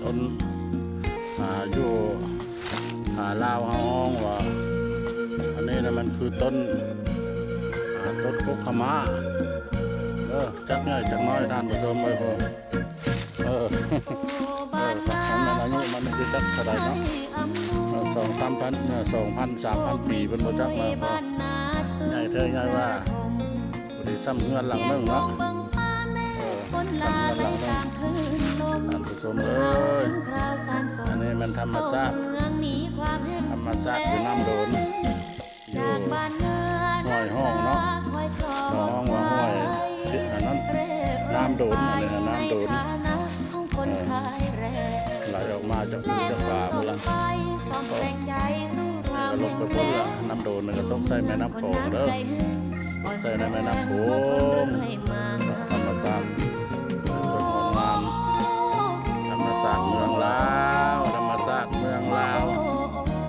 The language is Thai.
ต้นอยู่ลาวห้องว่าอันนี้นะมันคือต้นกกขม้าจักง่ายจักน้อยด้านผู้ชมเลยพ่อมันอายุมันจะจักเท่าไรเนาะ2,000-3,000 ปีเป็นโมจักมาพ่อใหญ่เท่าใหญ่ว่าบริษัทเงินหลังนึงเนาะซ้ำเงินหลังนึงท่านผู้ชมอันนี้มันธรรมชาติอยู่น้ำโดนอยู่ห้อยห้องเนาะห้องว่าห้อยอันนั้นน้ำโดนอะไรนะน้ำโดนไหลออกมาจากภูจากป่าหมดละก็ลงไปพ้นละน้ำโดนมันก็ต้องใส่แม่น้ำโขงเด้อใส่ในแม่น้ำโขงธรรมชาติสวยงามธรรมชาติเมืองลาวธรรมชาติเมืองล